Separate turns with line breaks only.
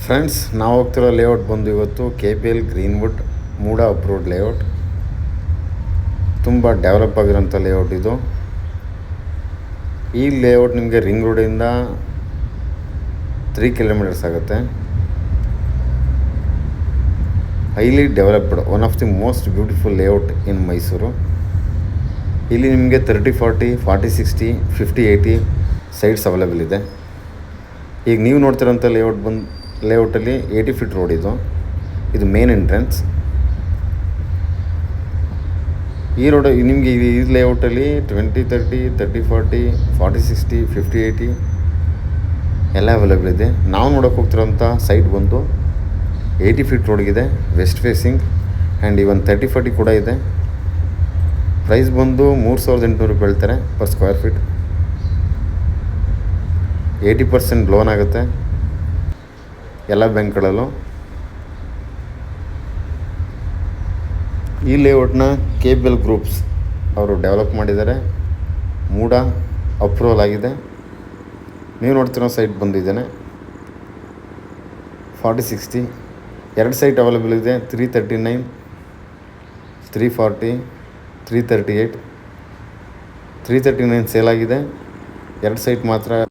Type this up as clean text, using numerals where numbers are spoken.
Friends, ನಾವು ಹೋಗ್ತಿರೋ layout ಬಂದು ಇವತ್ತು KPL Greenwood MUDA approved layout. ತುಂಬ ಡೆವಲಪ್ ಆಗಿರೋಂಥ ಲೇಔಟ್ ಇದು. ಈ ಲೇಔಟ್ ನಿಮಗೆ ರಿಂಗ್ ರೋಡಿಂದ 3 ಕಿಲೋಮೀಟರ್ಸ್ ಆಗುತ್ತೆ. Highly developed, one of the most beautiful layout in Mysuru. ಇಲ್ಲಿ ನಿಮಗೆ 30-40, 40-60, 50-80 ಸೈಟ್ಸ್ ಅವೈಲೇಬಲ್ ಇದೆ. ಈಗ ನೀವು ನೋಡ್ತಿರೋಂಥ ಲೇಔಟಲ್ಲಿ 80 ಫೀಟ್ ರೋಡ್ ಇದು ಮೇನ್ ಎಂಟ್ರೆನ್ಸ್. ಈ ರೋಡ್ ನಿಮಗೆ ಈ ಲೇಔಟಲ್ಲಿ 20-30, 30-40, 40-60, 50-80 ಎಲ್ಲ ಅವೈಲೇಬಲ್ ಇದೆ. ನಾವು ನೋಡೋಕೆ ಹೋಗ್ತಿರೋಂಥ ಸೈಟ್ ಬಂದು 80 ಫೀಟ್ ರೋಡ್ಗಿದೆ, ವೆಸ್ಟ್ ಫೇಸಿಂಗ್. ಆ್ಯಂಡ್ ಇವನ್ 30-40 ಕೂಡ ಇದೆ. ಪ್ರೈಸ್ ಬಂದು 3,800 ರೂಪಾಯಿ ಹೇಳ್ತಾರೆ ಪರ್ ಸ್ಕ್ವೇರ್ ಫೀಟ್. 80% ಲೋನ್ ಆಗುತ್ತೆ ಎಲ್ಲ ಬ್ಯಾಂಕ್ಗಳಲ್ಲೂ. ಈ ಲೇಔಟ್ನ KPL ಗ್ರೂಪ್ಸ್ ಅವರು ಡೆವಲಪ್ ಮಾಡಿದ್ದಾರೆ. ಮೂಡ ಅಪ್ರೂವಲ್ ಆಗಿದೆ. ನೀವು ನೋಡ್ತಿರೋ ಸೈಟ್ ಬಂದಿದ್ದೇನೆ 40-60. 2 ಸೈಟ್ ಅವೈಲೇಬಲ್ ಇದೆ, 339, 340, 338. 339 ಸೇಲ್ ಆಗಿದೆ. 2 ಸೈಟ್ ಮಾತ್ರ